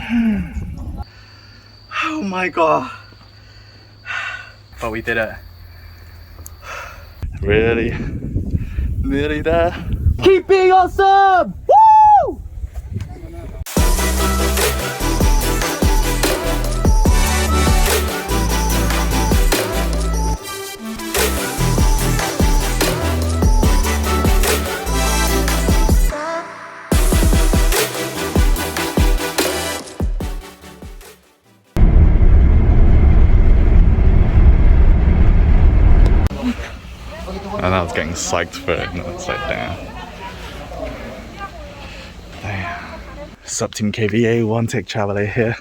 Oh my god. But we did it. Really? Nearly there. Keep being awesome! Woo! And I was getting psyched for it, and it's like, damn. Damn. Sup Team KVA, One Take Traveler here.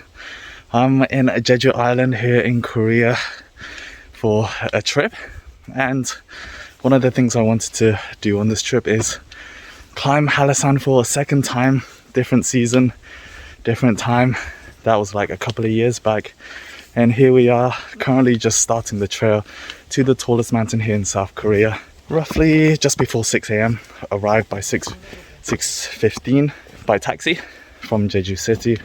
I'm in Jeju Island here in Korea for a trip. And one of the things I wanted to do on this trip is climb HALLASAN for a second time. Different season, different time. That was like a couple of years back. And here we are, currently just starting the trail to the tallest mountain here in South Korea. Roughly just before 6 a.m. Arrived by 6:15 by taxi from Jeju City.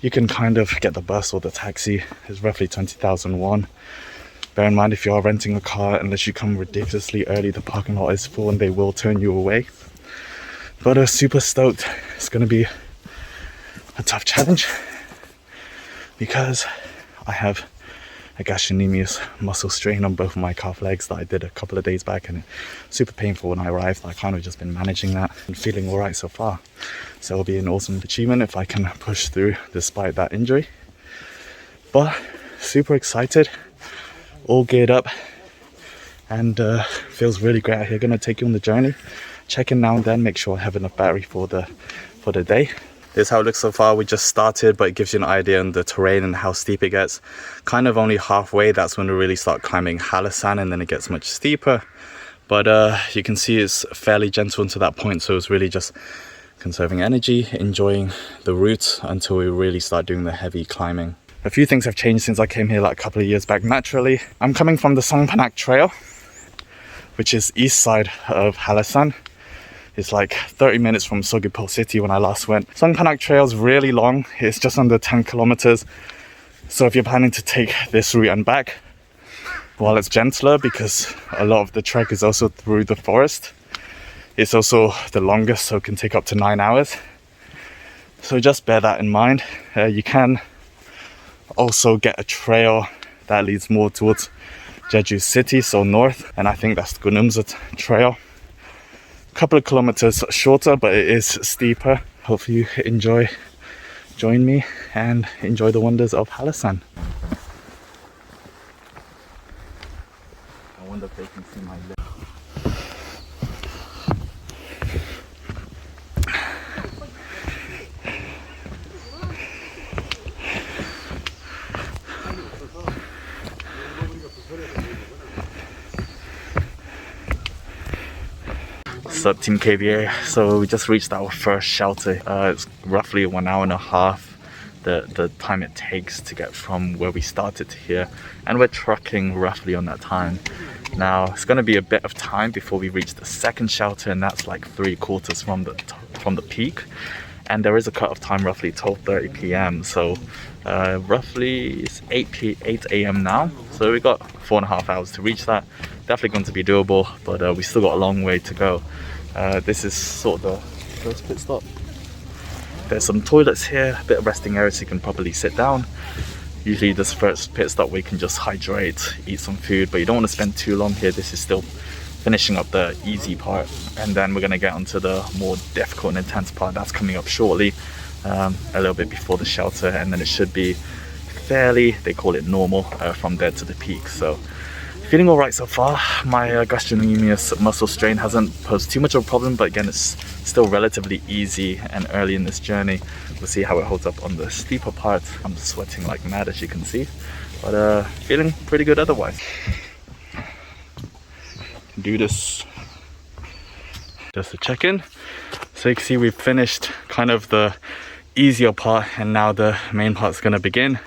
You can kind of get the bus or the taxi. It's roughly 20,000 won. Bear in mind, if you are renting a car, unless you come ridiculously early, the parking lot is full and they will turn you away. But super stoked. It's gonna be a tough challenge because I have a gastrocnemius muscle strain on both of my calf legs that I did a couple of days back, and it's super painful when I arrived. I kind of just been managing that and feeling all right so far. So it'll be an awesome achievement if I can push through despite that injury. But super excited, all geared up, and feels really great out here. Gonna take you on the journey, check in now and then, make sure I have enough battery for the day. This is how it looks so far. We just started, but it gives you an idea on the terrain and how steep it gets. Kind of only halfway, that's when we really start climbing HALLASAN, and then it gets much steeper. But you can see it's fairly gentle until that point, so it's really just conserving energy, enjoying the route until we really start doing the heavy climbing. A few things have changed since I came here like a couple of years back. Naturally, I'm coming from the Songpanak trail, which is east side of HALLASAN. It's like 30 minutes from Sogipol City when I last went. Songpanak trail is really long. It's just under 10 kilometers. So if you're planning to take this route and back, while it's gentler because a lot of the trek is also through the forest, it's also the longest, so it can take up to 9 hours. So just bear that in mind. You can also get a trail that leads more towards Jeju City, so north, and I think that's Gunumza trail. Couple of kilometers shorter, but it is steeper. Hopefully you join me and enjoy the wonders of HALLASAN. I wonder if they can see my lip. Sup Team KVA. So we just reached our first shelter. It's roughly 1 hour and a half the time it takes to get from where we started to here, and we're trucking roughly on that time. Now it's going to be a bit of time before we reach the second shelter, and that's like 3/4 from the peak, and there is a cut-off time roughly 12:30 p.m. so roughly it's 8 a.m. now, so we got 4.5 hours to reach that. Definitely going to be doable, but we still got a long way to go. This is sort of the first pit stop. There's some toilets here, a bit of resting area so you can properly sit down. Usually this first pit stop where you can just hydrate, eat some food, but you don't want to spend too long here. This is still finishing up the easy part, and then we're going to get onto the more difficult and intense part. That's coming up shortly, a little bit before the shelter, and then it should be fairly, they call it normal, from there to the peak. So feeling all right so far. My gastrocnemius muscle strain hasn't posed too much of a problem, but again, it's still relatively easy and early in this journey. We'll see how it holds up on the steeper part. I'm sweating like mad, as you can see, but feeling pretty good otherwise. Do this. Just to check in. So you can see we've finished kind of the easier part, and now the main part's going to begin.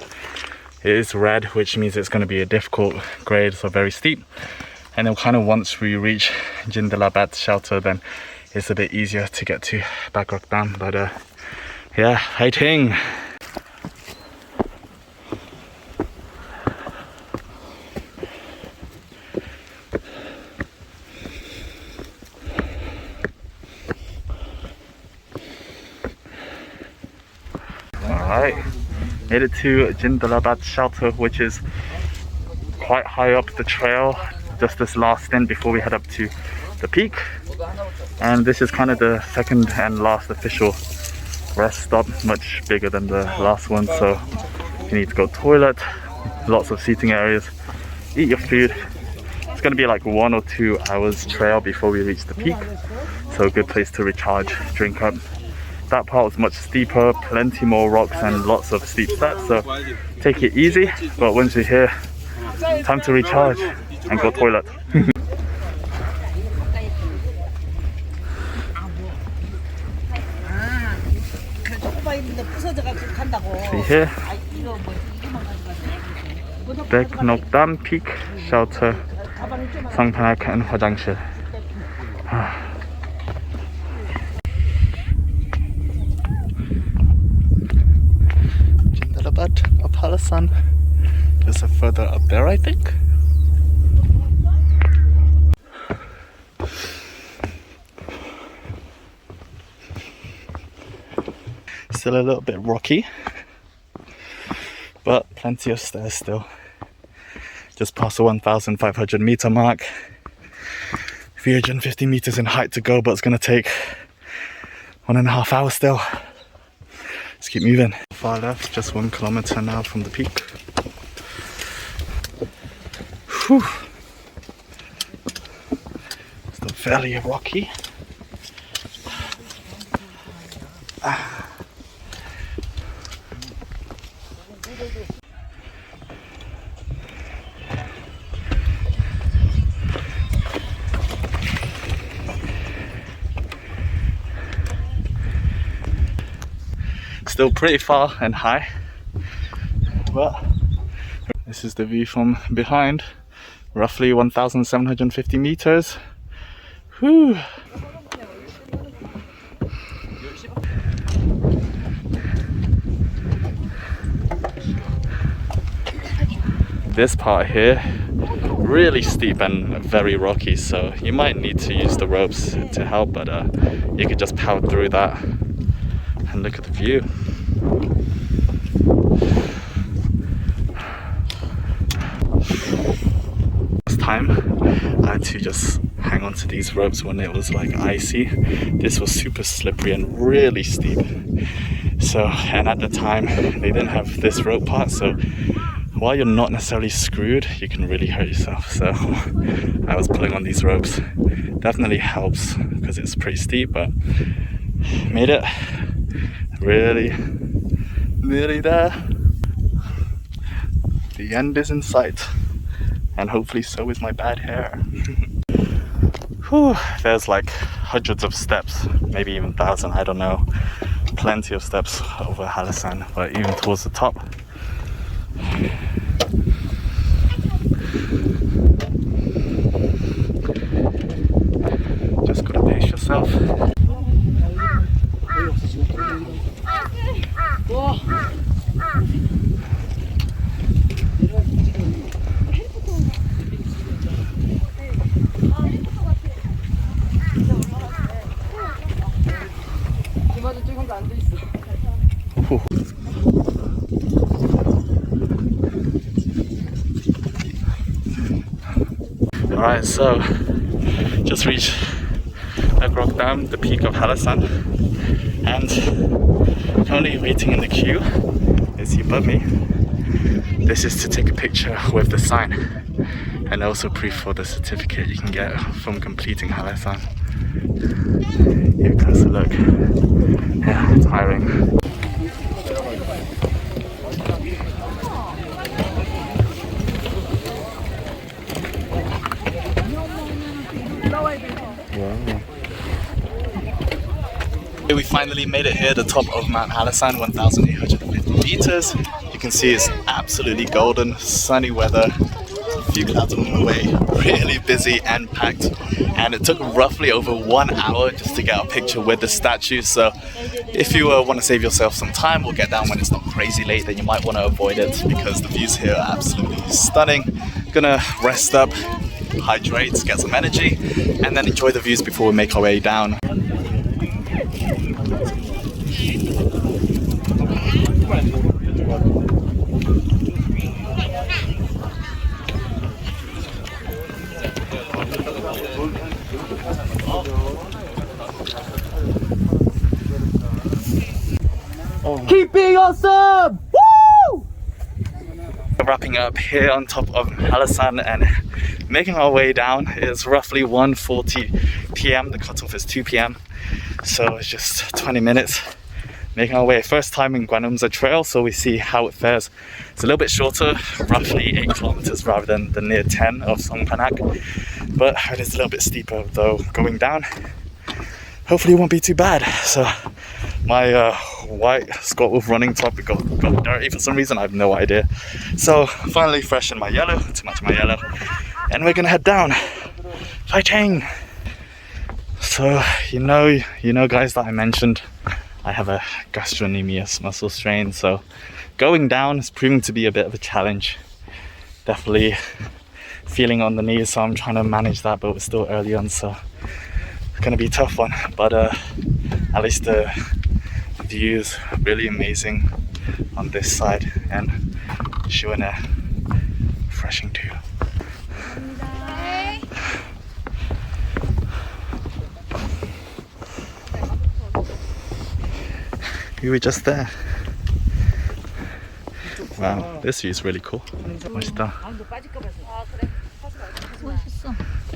It is red, which means it's going to be a difficult grade, so very steep. And then kind of once we reach Jindalabat shelter, then it's a bit easier to get to Bakrok Dam. But yeah, fighting. Alright, made it to Jindalabat shelter, which is quite high up the trail. Just this last stint before we head up to the peak. And this is kind of the second and last official rest stop, much bigger than the last one. So if you need to go toilet, lots of seating areas, eat your food. It's going to be like 1 or 2 hours trail before we reach the peak. So a good place to recharge, drink up. That part was much steeper, plenty more rocks and lots of steep steps, so take it easy. But once you're here, time to recharge and go toilet. See here, 백록담 Peak Shelter, Songpanak and 화장실. Of HALLASAN. Just further up there, I think. Still a little bit rocky, but plenty of stairs still. Just past the 1,500 meter mark. 350 meters in height to go, but it's gonna take 1.5 hours still. Let's keep moving. Far left, just 1 kilometer now from the peak. Whew. Still fairly rocky. Still pretty far and high, but this is the view from behind, roughly 1,750 meters. Whew. This part here, really steep and very rocky, so you might need to use the ropes to help, but you could just power through that. And look at the view. Last time I had to just hang on to these ropes when it was like icy. This was super slippery and really steep. So, and at the time they didn't have this rope part, so while you're not necessarily screwed, you can really hurt yourself. So I was pulling on these ropes. Definitely helps because it's pretty steep, but made it. Really, nearly there. The end is in sight, and hopefully so is my bad hair. Whew, there's like hundreds of steps, maybe even 1,000, I don't know. Plenty of steps over HALLASAN, but even towards the top. Just gotta pace yourself. Alright, so just reached Rock Dam, the peak of HALLASAN, and currently waiting in the queue is you above me. This is to take a picture with the sign and also proof for the certificate you can get from completing HALLASAN. Give a closer look. Yeah, tiring. We finally made it here, the top of Mount HALLASAN, 1,850 meters. You can see it's absolutely golden, sunny weather, a few clouds along the way, really busy and packed. And it took roughly over 1 hour just to get a picture with the statue. So if you want to save yourself some time, we'll get down when it's not crazy late, then you might want to avoid it because the views here are absolutely stunning. Gonna rest up, hydrate, get some energy, and then enjoy the views before we make our way down. Keep being awesome! Woo! Wrapping up here on top of HALLASAN and making our way down. It's roughly 1:40 p.m. The cutoff is 2 p.m. So it's just 20 minutes making our way. First time in Gwanumza Trail, so we see how it fares. It's a little bit shorter, roughly 8 kilometers rather than the near 10 of Songpanak, but it is a little bit steeper though going down. Hopefully it won't be too bad. So my white Scott Wolf running top got dirty for some reason, I have no idea. So finally freshened my yellow, to match my yellow, and we're gonna head down. Fighting! So you know guys that I mentioned I have a gastrocnemius muscle strain, so going down is proving to be a bit of a challenge. Definitely feeling on the knees, so I'm trying to manage that, but we're still early on, so it's gonna be a tough one. But at least the view is really amazing on this side, and 시원해, refreshing too. We were just there. Wow, this view is really cool. 멋있다.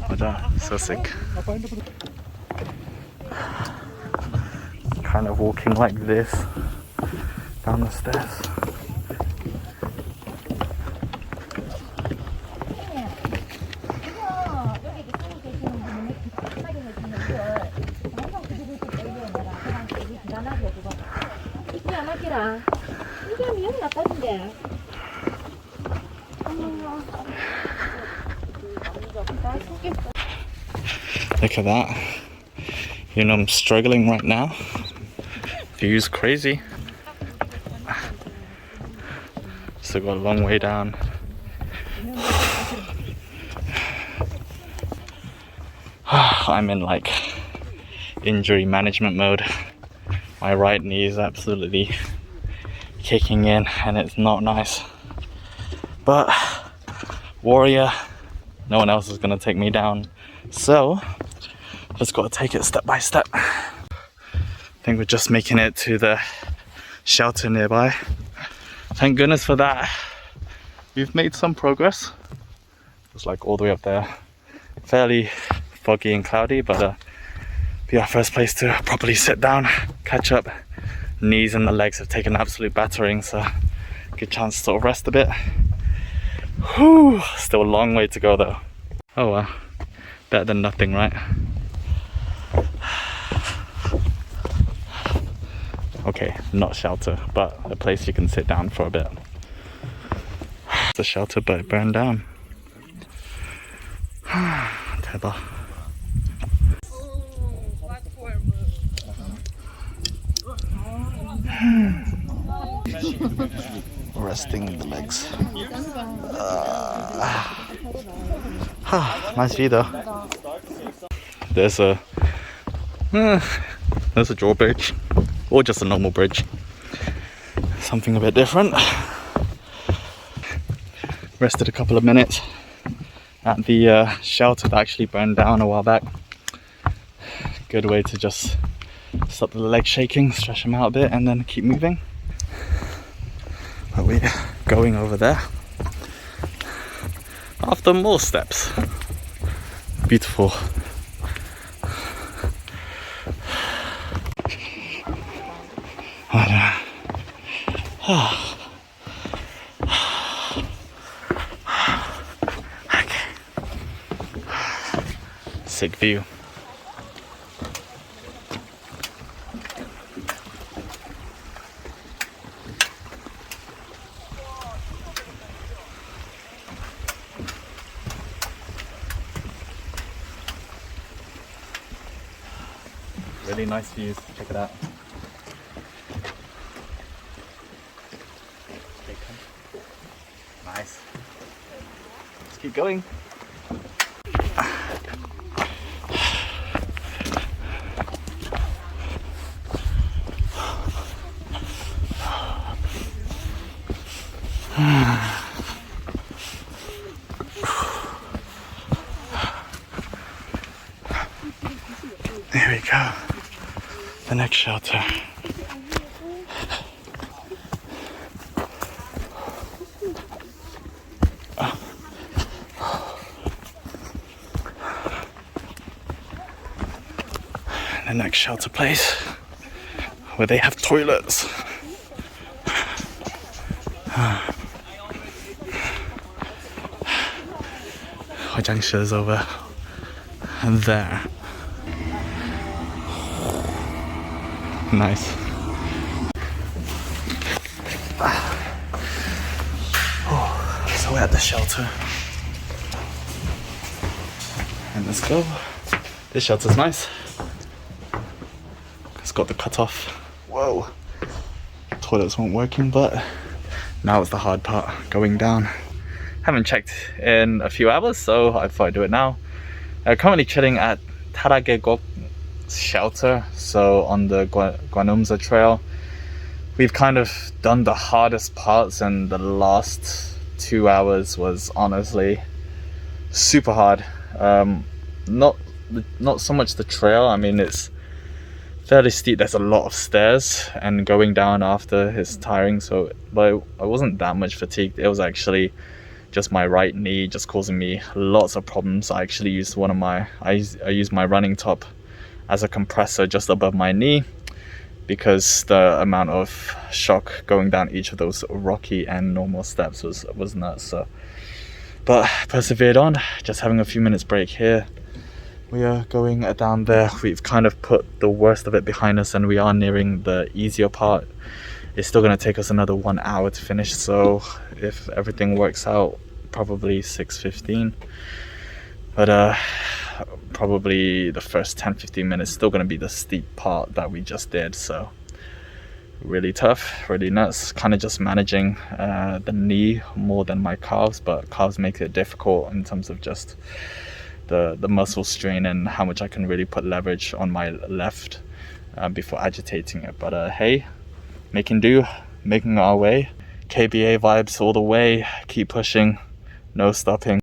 맞아, so sick. Kind of walking like this down the stairs. Look at that. You know, I'm struggling right now. View's crazy. Still got a long way down. I'm in like injury management mode. My right knee is absolutely kicking in and it's not nice. But warrior, no one else is gonna take me down. So just gotta take it step by step. I think we're just making it to the shelter nearby. Thank goodness for that. We've made some progress. It's like all the way up there. Fairly foggy and cloudy, but be our first place to properly sit down, catch up. Knees and the legs have taken an absolute battering, so good chance to sort of rest a bit. Whew, still a long way to go though. Oh well, better than nothing, right? Okay, not shelter, but a place you can sit down for a bit. It's a shelter, but it burned down. 대박. Resting the legs. Nice view though. There's a drawbridge, or just a normal bridge. Something a bit different. Rested a couple of minutes at the shelter that actually burned down a while back. Good way to just stop the legs shaking, stretch them out a bit, and then keep moving. But we're going over there after more steps. Beautiful. Okay. Sick view. Really nice views, check it out. Nice. Let's keep going. There we go. The next shelter. The next shelter place where they have toilets. 화장실 is over there. Nice. Oh, so we're at the shelter. And let's go. This shelter's nice. It's got the cutoff. Whoa. Toilets weren't working, but now it's the hard part, going down. Haven't checked in a few hours, so I thought I'd do it now. Currently chilling at Taragegok shelter, so on the Gwanumza trail. We've kind of done the hardest parts, and the last 2 hours was honestly super hard. Not so much the trail. I mean, it's fairly steep. There's a lot of stairs, and going down after is tiring. So, but I wasn't that much fatigued. It was actually just my right knee just causing me lots of problems. I actually used I used my running top as a compressor just above my knee, because the amount of shock going down each of those rocky and normal steps was nuts. So, but persevered on. Just having a few minutes break here. We are going down there. We've kind of put the worst of it behind us, and we are nearing the easier part. It's still going to take us another 1 hour to finish, so if everything works out, probably 6:15. But probably the first 10-15 minutes still going to be the steep part that we just did. So really tough, really nuts. Kind of just managing the knee more than my calves, but calves make it difficult in terms of just the muscle strain and how much I can really put leverage on my left before agitating it. But hey, making do, making our way. KBA vibes all the way. Keep pushing, no stopping.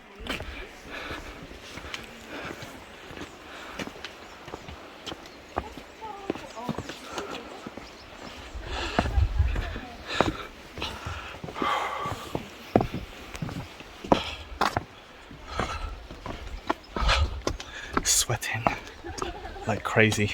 Sweating like crazy.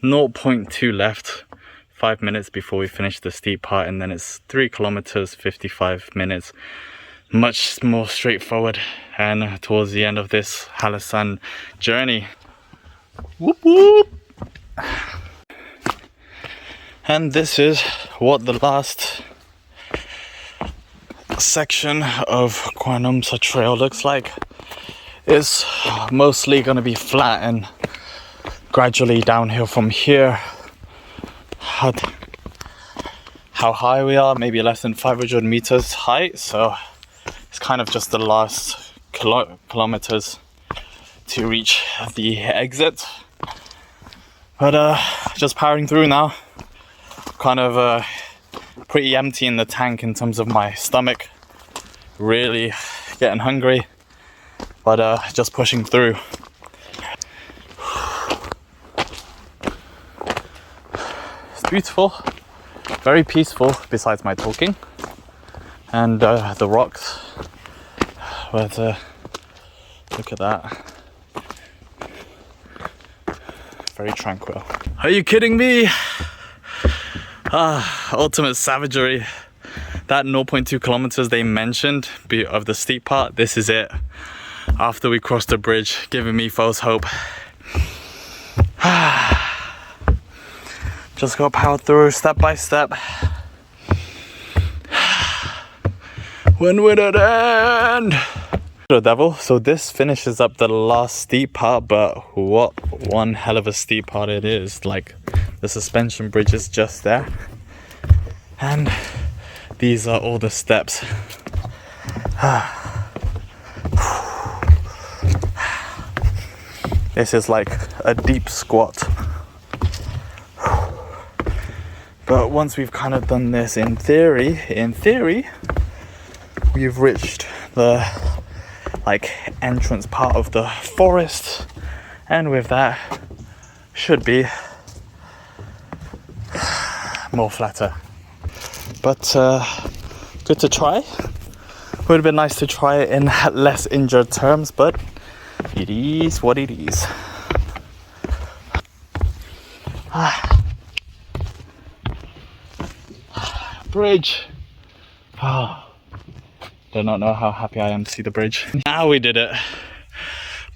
.2 left, 5 minutes before we finish the steep part, and then it's 3 kilometers, 55 minutes. Much more straightforward, and towards the end of this HALLASAN journey. Whoop whoop! And this is what the last section of Gwanumza trail looks like. It's mostly going to be flat and gradually downhill from here. How high we are, maybe less than 500 meters height, so it's kind of just the last kilometers to reach the exit. But just powering through now. Kind of pretty empty in the tank in terms of my stomach. Really getting hungry, but just pushing through. It's beautiful, very peaceful besides my talking and the rocks. But look at that. Very tranquil. Are you kidding me? Ultimate savagery. That 0.2 kilometers they mentioned of the steep part, this is it. After we crossed the bridge, giving me false hope. Just gotta power through step by step. When will it end? The devil. So this finishes up the last steep part, but what one hell of a steep part it is. Like, the suspension bridge is just there, and these are all the steps. This is like a deep squat. But once we've kind of done this in theory, we've reached the like entrance part of the forest, and with that should be more flatter. But good to try. Would have been nice to try it in less injured terms, but it is what it is. Bridge. Oh, do not know how happy I am to see the bridge. Now we did it.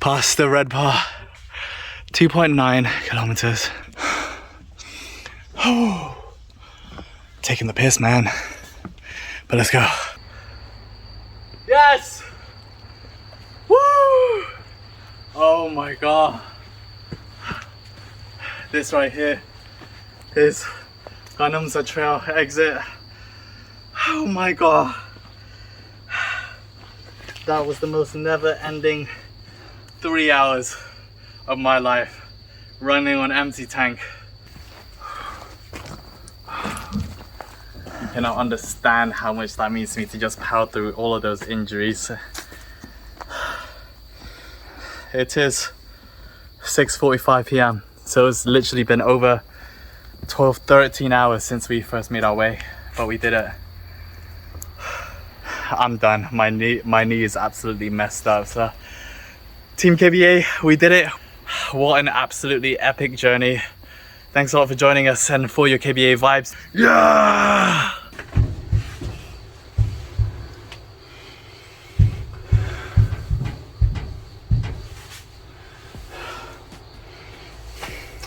Past the red bar. 2.9 kilometers. Oh, taking the piss, man. But let's go. Yes! Woo! Oh my god. This right here is Ganamsa Trail exit. Oh my god. That was the most never-ending 3 hours of my life running on empty tank. You cannot understand how much that means to me to just power through all of those injuries. It is 6:45 p.m. so it's literally been over 13 hours since we first made our way, but we did it. I'm done. My knee is absolutely messed up. So Team KBA, we did it. What an absolutely epic journey. Thanks a lot for joining us and for your KBA vibes. Yeah!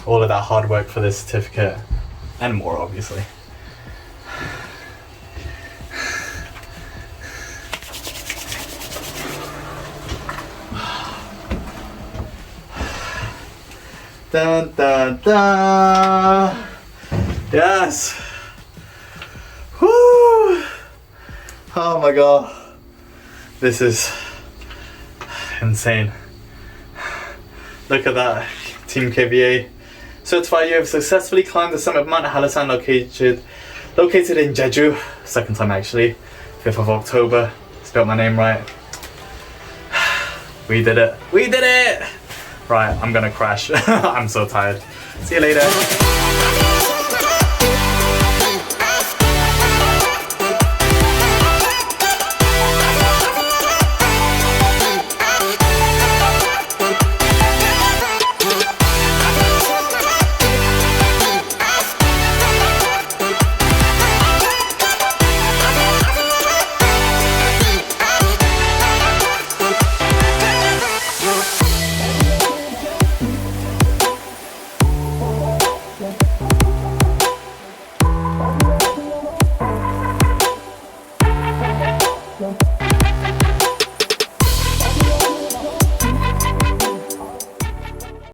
All of that hard work for this certificate and more, obviously. Dun, dun, dun. Yes. Woo. Oh my god. This is insane. Look at that. Team KBA. Certified you have successfully climbed the summit of Mount HALLASAN located in Jeju. Second time actually. 5th of October. Spelled my name right. We did it. We did it! Right, I'm gonna crash. I'm so tired. See you later.